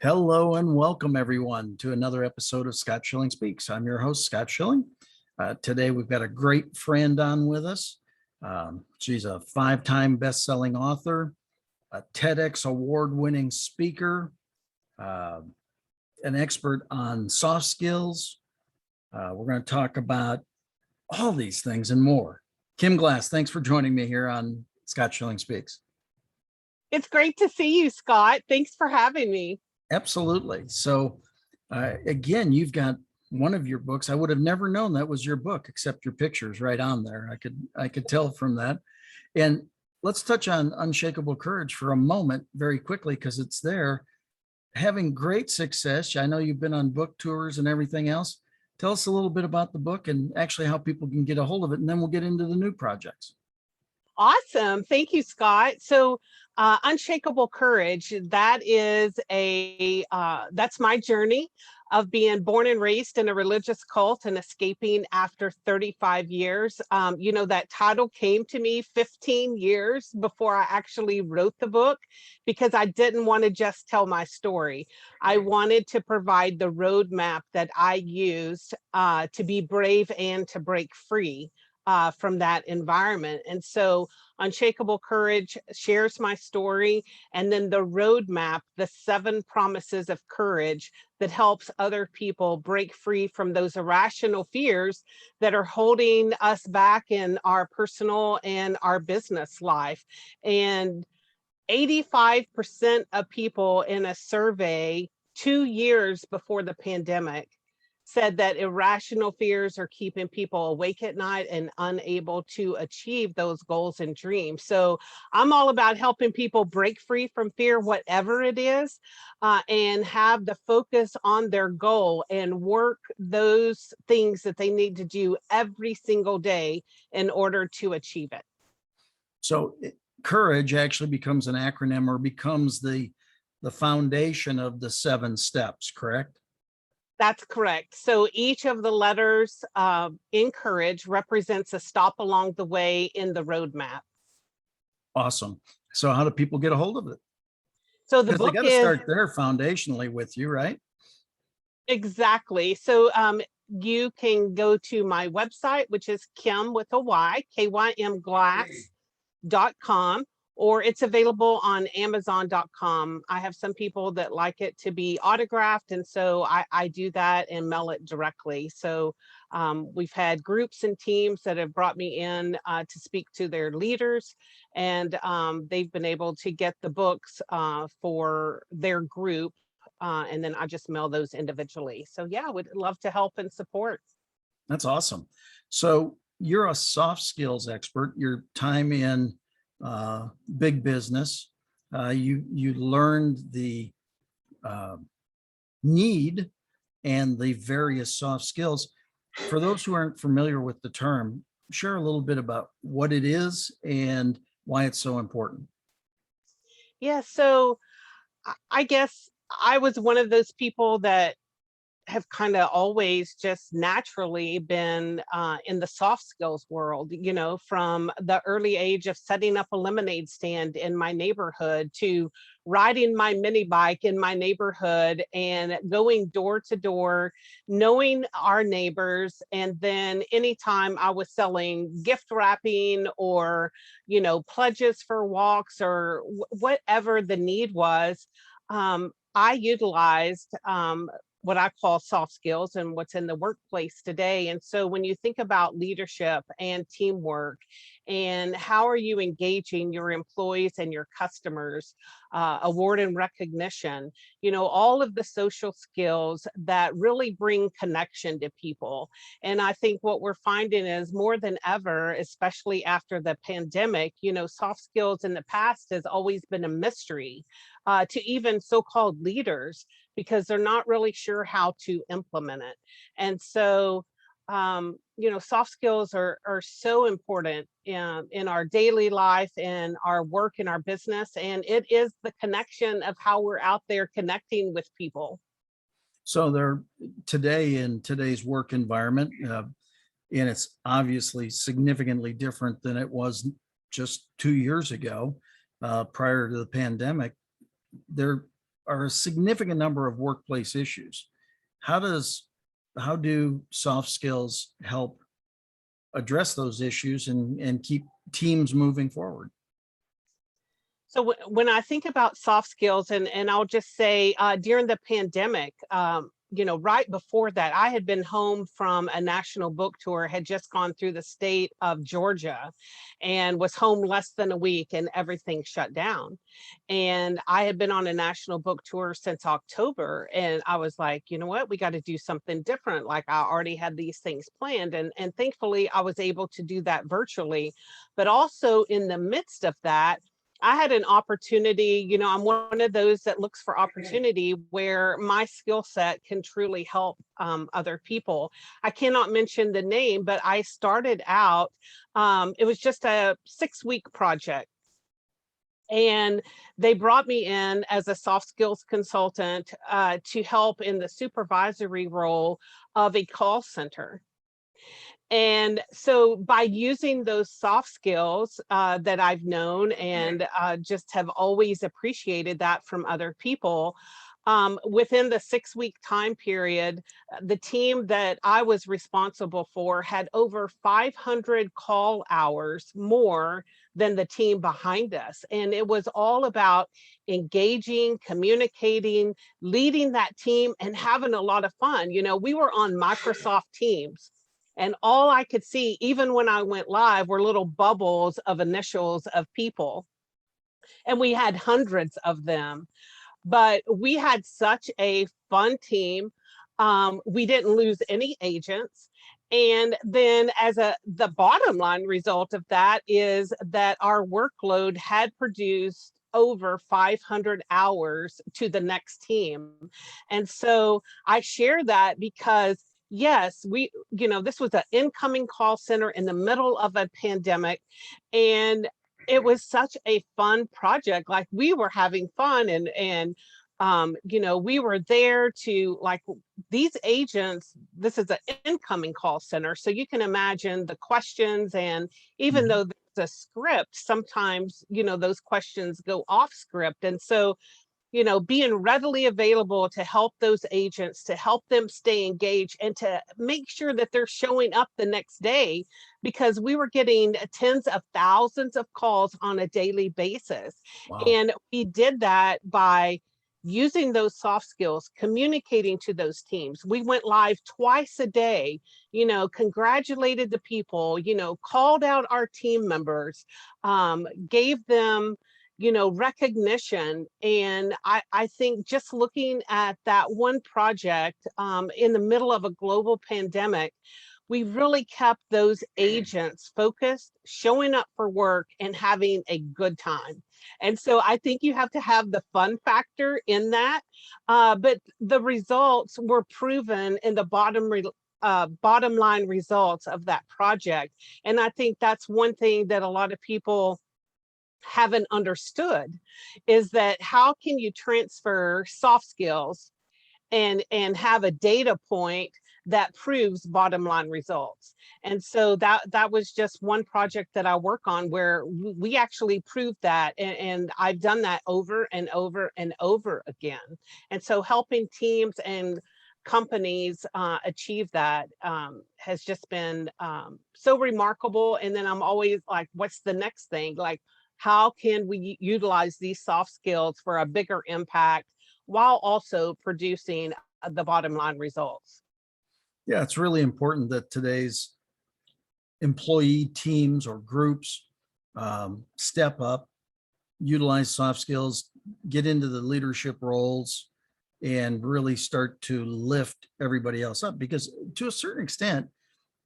Hello and welcome everyone to another episode of Scott Schilling Speaks. I'm your host, Scott Schilling. Today we've got a great friend on with us. She's a five-time best-selling author, a TEDx award-winning speaker, uh, an expert on soft skills. We're going to talk about all these things and more. Kym Glass, thanks for joining me here on Scott Schilling Speaks. It's great to see you, Scott. Thanks for having me. Absolutely. So again, you've got one of your books. I would have never known that was your book, except your picture's right on there. I could tell from that. And let's touch on Unshakable Courage for a moment very quickly, because it's there. Having great success. I know you've been on book tours and everything else. Tell us a little bit about the book and actually how people can get a hold of it, and then we'll get into the new projects. Awesome. Thank you, Scott. So Unshakable Courage, that's my journey of being born and raised in a religious cult and escaping after 35 years. That title came to me 15 years before I actually wrote the book, because I didn't want to just tell my story. I wanted to provide the roadmap that I used to be brave and to break free from that environment. And so Unshakable Courage shares my story, and then the roadmap, the 7 promises of courage that helps other people break free from those irrational fears that are holding us back in our personal and our business life. And 85% of people in a survey 2 years before the pandemic said that irrational fears are keeping people awake at night and unable to achieve those goals and dreams. So I'm all about helping people break free from fear, whatever it is, and have the focus on their goal and work those things that they need to do every single day in order to achieve it. So courage actually becomes an acronym, or becomes the foundation of the 7 steps, correct? That's correct. So each of the letters in courage represents a stop along the way in the roadmap. Awesome. So how do people get a hold of it? So the Because they book got to is start there foundationally with you, right? exactly. So you can go to my website, which is Kym with a Y, KYMGlass.com, or it's available on Amazon.com. I have some people that like it to be autographed, and so I do that and mail it directly. So we've had groups and teams that have brought me in to speak to their leaders, and they've been able to get the books for their group, and then I just mail those individually. So yeah, would love to help and support. That's awesome. So you're a soft skills expert. Your time in big business, you learned the uh, need and the various soft skills. For those who aren't familiar with the term, share a little bit about what it is and why it's so important. Yeah, so I guess I was one of those people that have kind of always just naturally been in the soft skills world, from the early age of setting up a lemonade stand in my neighborhood to riding my mini bike in my neighborhood and going door to door, knowing our neighbors. And then anytime I was selling gift wrapping or, pledges for walks or whatever the need was, I utilized what I call soft skills and what's in the workplace today. And so when you think about leadership and teamwork and how are you engaging your employees and your customers, award and recognition, all of the social skills that really bring connection to people. And I think what we're finding is more than ever, especially after the pandemic, soft skills in the past has always been a mystery to even so-called leaders, because they're not really sure how to implement it. And so, soft skills are so important in our daily life, in our work, in our business, and it is the connection of how we're out there connecting with people. So there today, in today's work environment, and it's obviously significantly different than it was just 2 years ago, prior to the pandemic. There are a significant number of workplace issues. How do soft skills help address those issues and keep teams moving forward? So when I think about soft skills, and I'll just say during the pandemic, right before that, I had been home from a national book tour, had just gone through the state of Georgia, and was home less than a week, and everything shut down. And I had been on a national book tour since October, and I was like, you know what, we got to do something different. Like I already had these things planned, and thankfully I was able to do that virtually. But also in the midst of that, I had an opportunity, I'm one of those that looks for opportunity where my skill set can truly help other people. I cannot mention the name, but I started out, it was just a 6-week project. And they brought me in as a soft skills consultant to help in the supervisory role of a call center. And so by using those soft skills that I've known and just have always appreciated that from other people, within the 6-week time period, the team that I was responsible for had over 500 call hours more than the team behind us. And it was all about engaging, communicating, leading that team, and having a lot of fun. We were on Microsoft Teams. And all I could see, even when I went live, were little bubbles of initials of people. And we had hundreds of them. But we had such a fun team. We didn't lose any agents. And then the bottom line result of that is that our workload had produced over 500 hours to the next team. And so I share that because yes, this was an incoming call center in the middle of a pandemic, and it was such a fun project. Like we were having fun, and we were there to, like, these agents, this is an incoming call center, so you can imagine the questions, and even though there's a script, sometimes those questions go off script. And so being readily available to help those agents, to help them stay engaged, and to make sure that they're showing up the next day, because we were getting tens of thousands of calls on a daily basis. Wow. And we did that by using those soft skills, communicating to those teams. We went live twice a day, congratulated the people, called out our team members, gave them recognition. And I think just looking at that one project in the middle of a global pandemic, we really kept those agents focused, showing up for work, and having a good time. And so I think you have to have the fun factor in that. But the results were proven in the bottom line results of that project. And I think that's one thing that a lot of people haven't understood, is that how can you transfer soft skills and have a data point that proves bottom line results. And so that was just one project that I work on where we actually proved that, and I've done that over and over and over again. And so helping teams and companies achieve that has just been so remarkable. And then I'm always like, what's the next thing? Like, how can we utilize these soft skills for a bigger impact while also producing the bottom line results? Yeah, it's really important that today's employee teams or groups step up, utilize soft skills, get into the leadership roles, and really start to lift everybody else up. Because to a certain extent,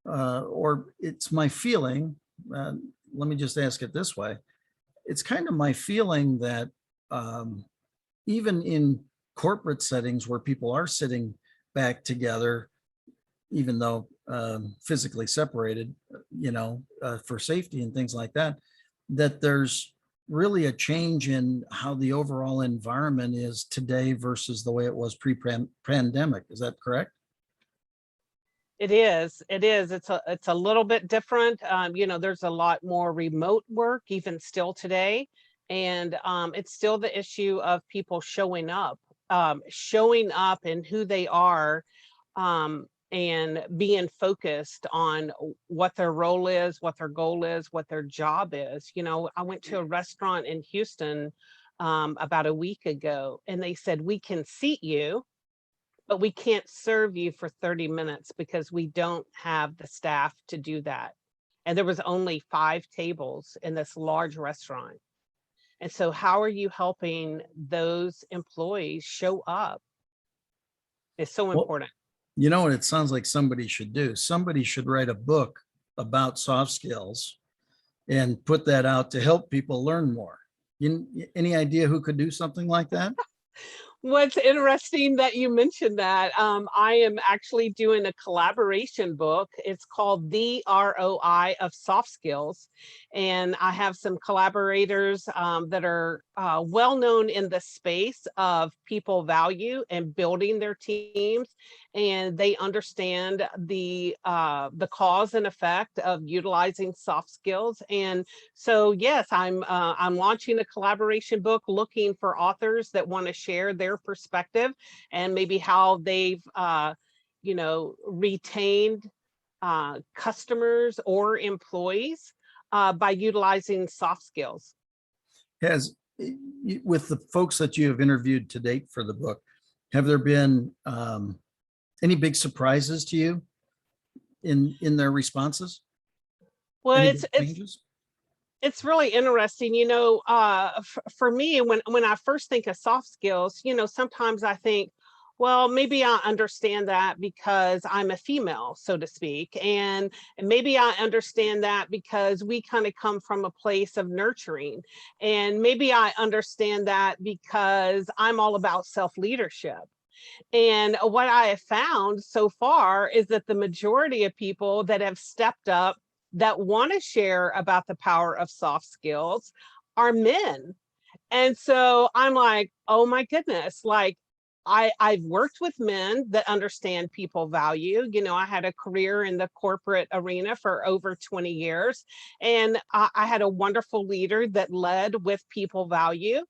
or it's my feeling, let me just ask it this way. It's kind of my feeling that even in corporate settings where people are sitting back together, even though physically separated, for safety and things like that, that there's really a change in how the overall environment is today versus the way it was pre-pandemic. Is that correct? It is. It's a little bit different. There's a lot more remote work even still today. And it's still the issue of people showing up showing up and who they are, and being focused on what their role is, what their goal is, what their job is. I went to a restaurant in Houston about a week ago, and they said, we can seat you, but we can't serve you for 30 minutes because we don't have the staff to do that. And there was only 5 tables in this large restaurant. And so how are you helping those employees show up? It's so Well, important. you know what it sounds like somebody should do? Somebody should write a book about soft skills and put that out to help people learn more. Any idea who could do something like that? What's interesting that you mentioned that. I am actually doing a collaboration book. It's called The ROI of Soft Skills. And I have some collaborators that are well known in the space of people value and building their teams. And they understand the cause and effect of utilizing soft skills. And so, yes, I'm launching a collaboration book looking for authors that want to share their perspective and maybe how they've retained customers or employees by utilizing soft skills. Has with the folks that you have interviewed to date for the book, have there been any big surprises to you in their responses? Well, Any it's big changes? it's really interesting, for me, when I first think of soft skills, sometimes I think, well, maybe I understand that because I'm a female, so to speak. And maybe I understand that because we kind of come from a place of nurturing. And maybe I understand that because I'm all about self-leadership. And what I have found so far is that the majority of people that have stepped up that want to share about the power of soft skills are men. And so I'm like, oh my goodness, like I've worked with men that understand people value. I had a career in the corporate arena for over 20 years, and I had a wonderful leader that led with people value.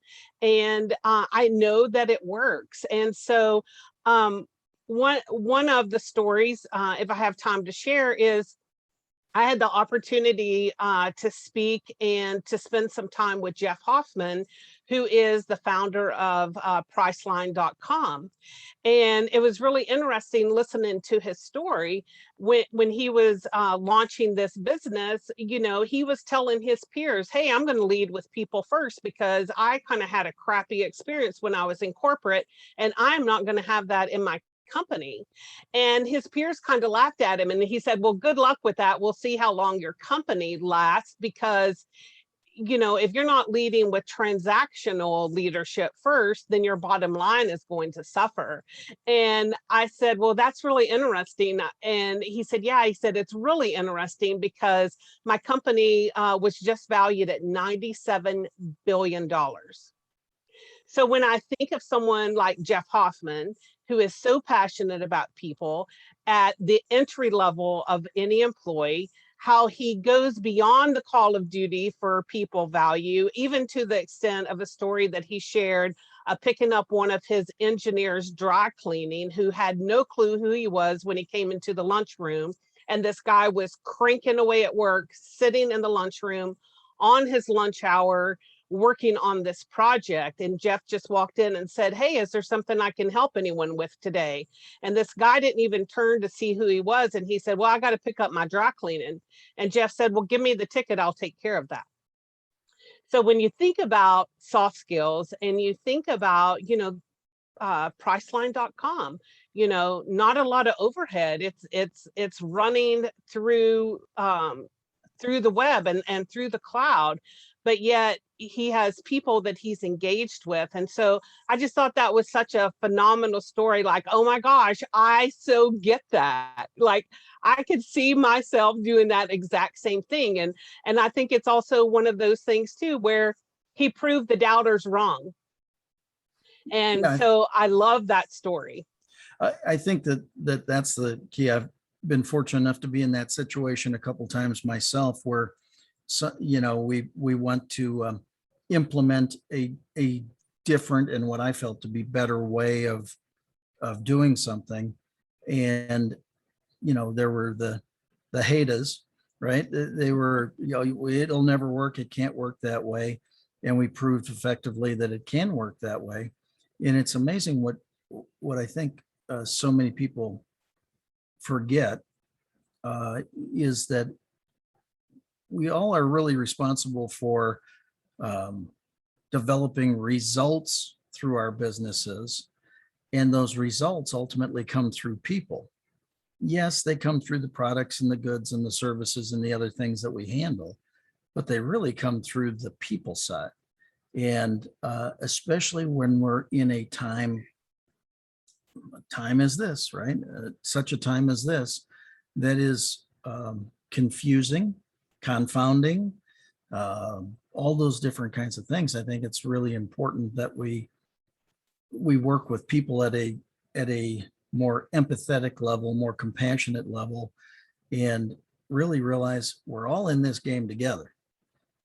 And I know that it works. And so one of the stories, if I have time to share, is I had the opportunity to speak and to spend some time with Jeff Hoffman, who is the founder of Priceline.com. And it was really interesting listening to his story when he was launching this business. He was telling his peers, hey, I'm going to lead with people first because I kind of had a crappy experience when I was in corporate, and I'm not going to have that in my company. And his peers kind of laughed at him, and he said, well, good luck with that. We'll see how long your company lasts, because if you're not leading with transactional leadership first, then your bottom line is going to suffer. And I said, well, that's really interesting. And he said, yeah. He said, it's really interesting because my company was just valued at $97 billion. So when I think of someone like Jeff Hoffman, who is so passionate about people at the entry level of any employee, how he goes beyond the call of duty for people value, even to the extent of a story that he shared, picking up one of his engineers dry cleaning, who had no clue who he was when he came into the lunchroom. And this guy was cranking away at work, sitting in the lunchroom on his lunch hour, working on this project. And Jeff just walked in and said, hey, is there something I can help anyone with today? And this guy didn't even turn to see who he was. And he said, well, I got to pick up my dry cleaning. And Jeff said, well, give me the ticket. I'll take care of that. So when you think about soft skills and you think about, Priceline.com, not a lot of overhead. It's running through the web and through the cloud, but yet he has people that he's engaged with. And so I just thought that was such a phenomenal story. Like, oh my gosh, I so get that. Like, I could see myself doing that exact same thing. And I think it's also one of those things too, where he proved the doubters wrong. And Yeah, so I love that story. I think that's the key. I've been fortunate enough to be in that situation a couple times myself, where we want to implement a different and what I felt to be better way of doing something. And, there were the haters, right? They were, it'll never work. It can't work that way. And we proved effectively that it can work that way. And it's amazing what I think so many people forget is that we all are really responsible for um, developing results through our businesses. And those results ultimately come through people. Yes, they come through the products and the goods and the services and the other things that we handle, but they really come through the people side. And especially when we're in a time as this, right? Such a time as this, that is confusing, confounding, all those different kinds of things. I think it's really important that we work with people at a more empathetic level, more compassionate level, and really realize we're all in this game together.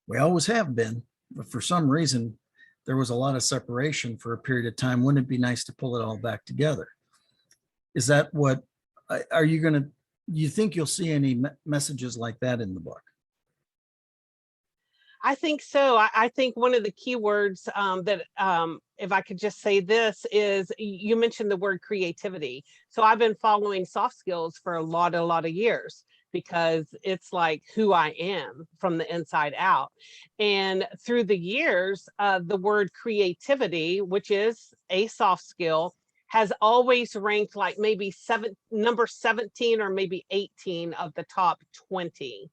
We always have been, but for some reason, there was a lot of separation for a period of time. Wouldn't it be nice to pull it all back together? Is that what, are you going to, you think you'll see any messages like that in the book? I think so. I think one of the key words that, if I could just say this, is you mentioned the word creativity. So I've been following soft skills for a lot of years because it's like who I am from the inside out. And through the years, the word creativity, which is a soft skill, has always ranked like maybe number 17 or maybe 18 of the top 20.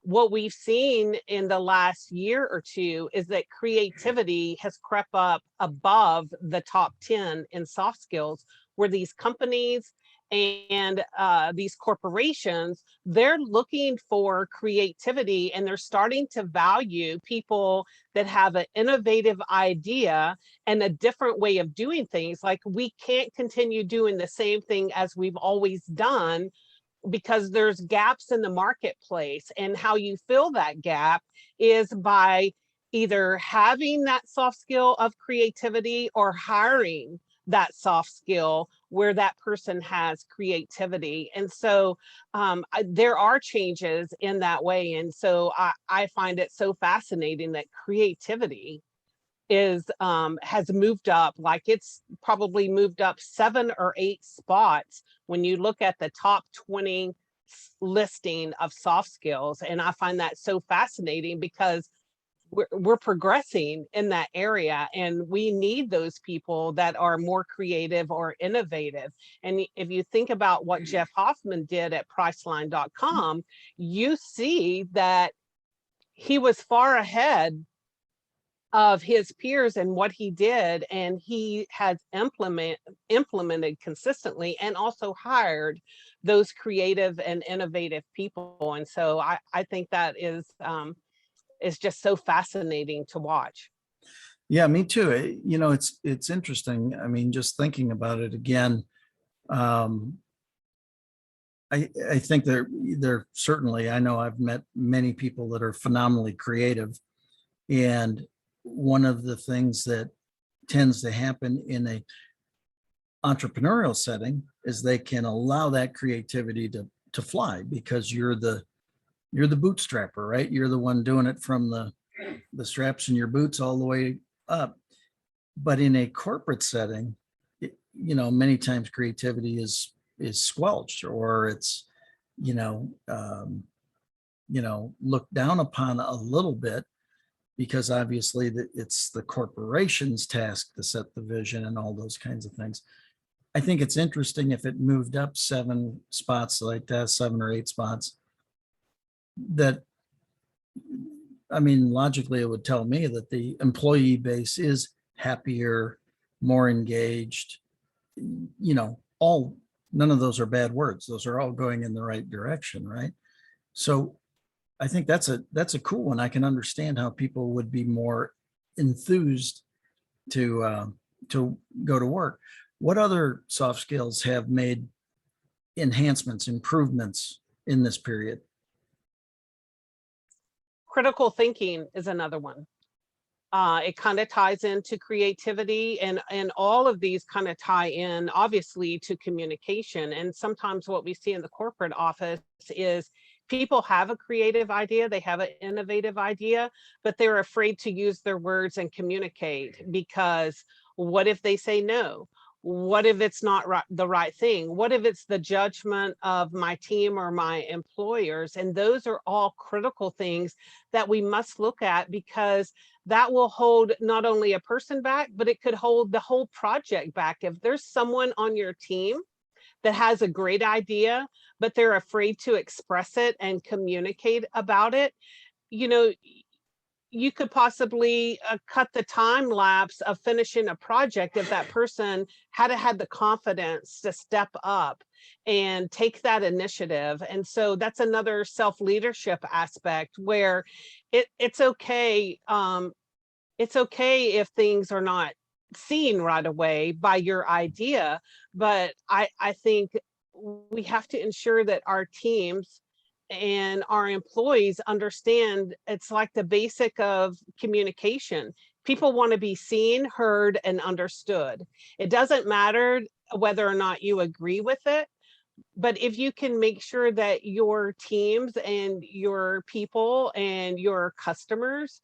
What we've seen in the last year or two is that creativity has crept up above the top 10 in soft skills, where these companies and these corporations, they're looking for creativity, and they're starting to value people that have an innovative idea and a different way of doing things. Like, we can't continue doing the same thing as we've always done, because there's gaps in the marketplace, and how you fill that gap is by either having that soft skill of creativity or hiring that soft skill where that person has creativity. And so there are changes in that way. And so I find it so fascinating that creativity is has moved up, like it's probably moved up 7 or 8 spots when you look at the top 20 listing of soft skills. And I find that so fascinating because we're progressing in that area, and we need those people that are more creative or innovative. And if you think about what Jeff Hoffman did at Priceline.com, you see that he was far ahead of his peers and what he did, and he has implemented consistently and also hired those creative and innovative people. And so I think that is just so fascinating to watch. Yeah, me too. It's interesting. I mean, just thinking about it again, I think there certainly, I know I've met many people that are phenomenally creative, and one of the things that tends to happen in a entrepreneurial setting is they can allow that creativity to fly, because you're the bootstrapper, right? You're the one doing it from the straps in your boots all the way up. But in a corporate setting, many times creativity is squelched, or it's looked down upon a little bit, because obviously it's the corporation's task to set the vision and all those kinds of things. I think it's interesting if it moved up 7 spots like that, 7 or 8 spots, that, I mean, logically it would tell me that the employee base is happier, more engaged, all, none of those are bad words. Those are all going in the right direction, right? So I think that's a cool one. I can understand how people would be more enthused to go to work. What other soft skills have made enhancements, improvements in this period? Critical thinking is another one. It kind of ties into creativity, and all of these kind of tie in, obviously, to communication. And sometimes what we see in the corporate office is people have a creative idea, they have an innovative idea, but they're afraid to use their words and communicate because what if they say no? What if it's not the right thing? What if it's the judgment of my team or my employers? And those are all critical things that we must look at, because that will hold not only a person back, but it could hold the whole project back. If there's someone on your team that has a great idea, but they're afraid to express it and communicate about it, you know, you could possibly cut the time lapse of finishing a project if that person had the confidence to step up and take that initiative. And so that's another self-leadership aspect where it's okay. It's okay if things are not seen right away by your idea, but I think we have to ensure that our teams and our employees understand it's like the basic of communication. People want to be seen, heard, and understood. It doesn't matter whether or not you agree with it, but if you can make sure that your teams and your people and your customers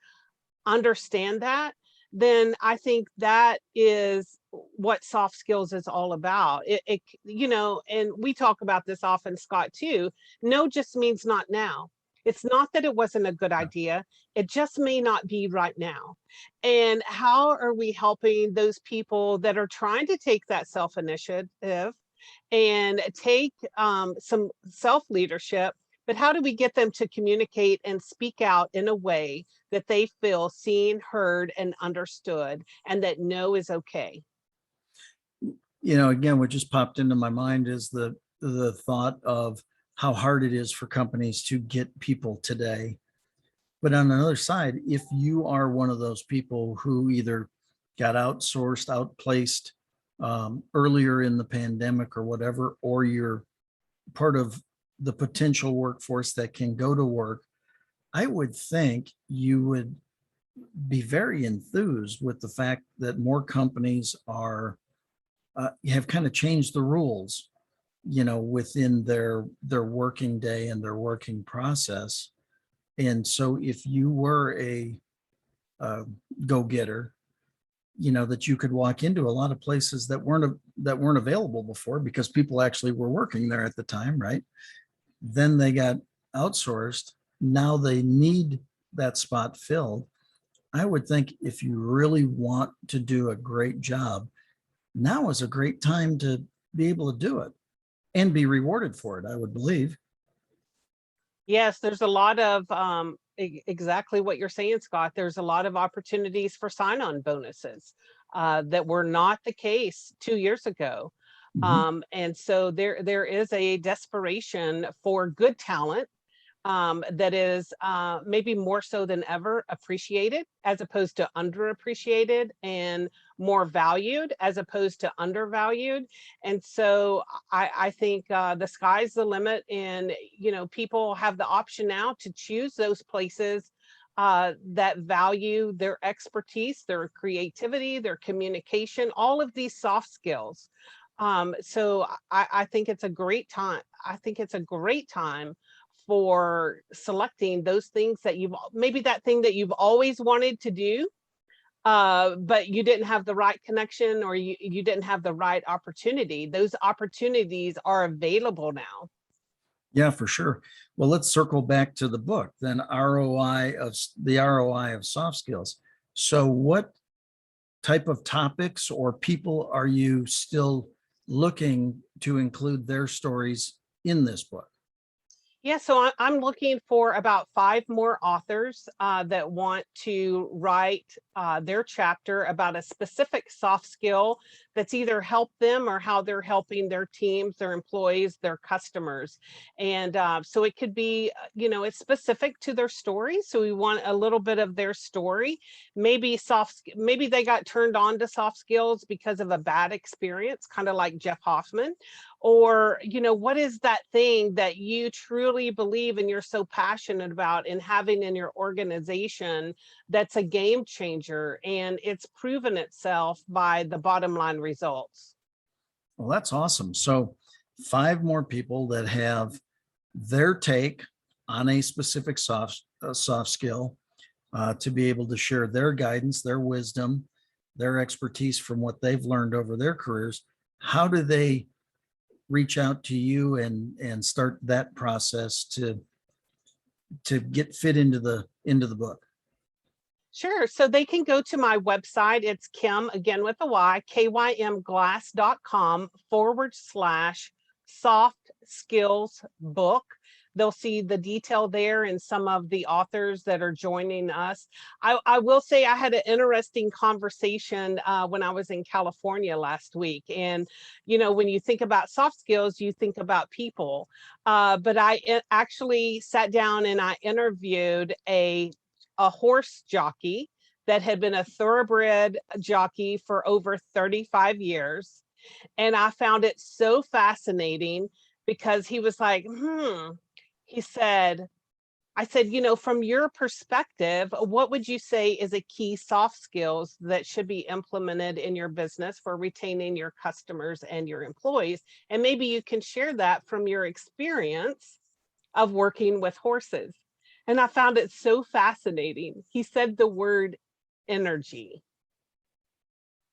understand that, then I think that is what soft skills is all about. And we talk about this often, Scott, too. No just means not now. It's not that it wasn't a good idea. It just may not be right now. And how are we helping those people that are trying to take that self-initiative and take some self-leadership, but how do we get them to communicate and speak out in a way that they feel seen, heard, and understood, and that no is okay? Again, what just popped into my mind is the thought of how hard it is for companies to get people today. But on the other side, if you are one of those people who either got outsourced, outplaced earlier in the pandemic or whatever, or you're part of the potential workforce that can go to work, I would think you would be very enthused with the fact that more companies are have kind of changed the rules, within their working day and their working process. And so if you were a go-getter, that you could walk into a lot of places that weren't available before because people actually were working there at the time, right? Then they got outsourced. Now they need that spot filled. I would think if you really want to do a great job, now is a great time to be able to do it and be rewarded for it, I would believe. Yes, there's a lot of exactly what you're saying, Scott. There's a lot of opportunities for sign-on bonuses that were not the case 2 years ago. Mhm. And so there is a desperation for good talent that is maybe more so than ever appreciated, as opposed to underappreciated, and more valued as opposed to undervalued. And so I think the sky's the limit, and people have the option now to choose those places that value their expertise, their creativity, their communication, all of these soft skills. So I think it's a great time. I think it's a great time for selecting those things that maybe that thing that you've always wanted to do, but you didn't have the right connection, or you didn't have the right opportunity. Those opportunities are available now. Yeah, for sure. Well, let's circle back to the book then. ROI of soft skills. So what type of topics or people are you still looking to include their stories in this book? Yeah, so I'm looking for about 5 more authors that want to write their chapter about a specific soft skill that's either helped them or how they're helping their teams, their employees, their customers. And so it could be, it's specific to their story. So we want a little bit of their story. Maybe maybe they got turned on to soft skills because of a bad experience, kind of like Jeff Hoffman. Or, what is that thing that you truly believe and you're so passionate about in having in your organization that's a game changer and it's proven itself by the bottom line results? Well, that's awesome. So 5 more people that have their take on a specific soft skill, to be able to share their guidance, their wisdom, their expertise from what they've learned over their careers. How do they reach out to you and start that process to get fit into the book? Sure. So they can go to my website. It's Kym, again with a Y, kymglass.com/soft skills book. They'll see the detail there and some of the authors that are joining us. I will say I had an interesting conversation when I was in California last week. And, when you think about soft skills, you think about people. But I actually sat down and I interviewed a horse jockey that had been a thoroughbred jockey for over 35 years. And I found it so fascinating because he was like, he said, I said, from your perspective, what would you say is a key soft skills that should be implemented in your business for retaining your customers and your employees? And maybe you can share that from your experience of working with horses. And I found it so fascinating. He said the word energy.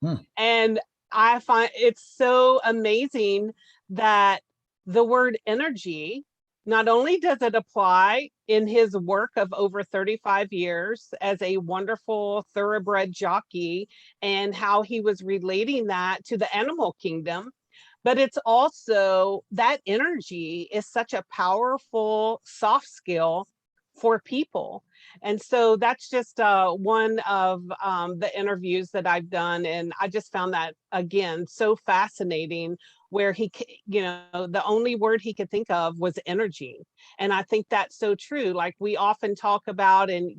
Hmm. And I find it's so amazing that the word energy, not only does it apply in his work of over 35 years as a wonderful thoroughbred jockey and how he was relating that to the animal kingdom, but it's also that energy is such a powerful soft skill for people. And so that's just one of the interviews that I've done. And I just found that, again, so fascinating, where the only word he could think of was energy. And I think that's so true. Like we often talk about, and,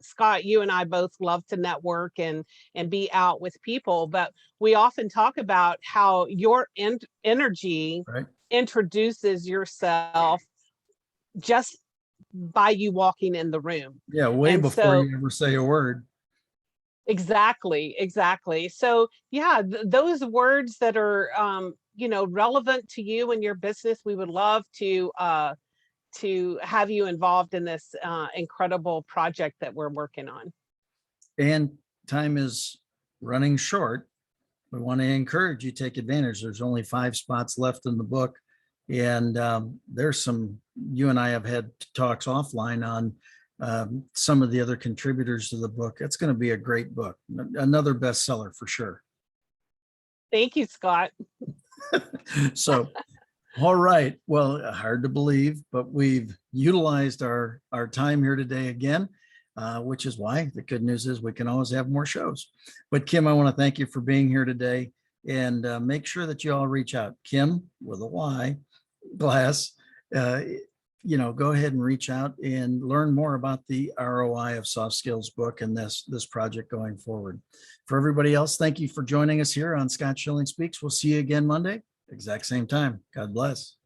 Scott, you and I both love to network and be out with people, but we often talk about how your energy Right. introduces yourself just by you walking in the room. Yeah. Way And before so you ever say a word. exactly. So yeah, those words that are relevant to you and your business, we would love to have you involved in this incredible project that we're working on. And time is running short. We want to encourage you to take advantage. There's only 5 spots left in the book. And there's some, you and I have had talks offline on some of the other contributors to the book. It's going to be a great book, another bestseller for sure. Thank you, Scott. So, all right. Well, hard to believe, but we've utilized our time here today again, which is why the good news is we can always have more shows. But Kym, I want to thank you for being here today, and make sure that you all reach out. Kym with a Y, Glass. Go ahead and reach out and learn more about the ROI of Soft Skills book and this project going forward. For everybody else, thank you for joining us here on Scott Schilling Speaks. We'll see you again Monday, exact same time. God bless.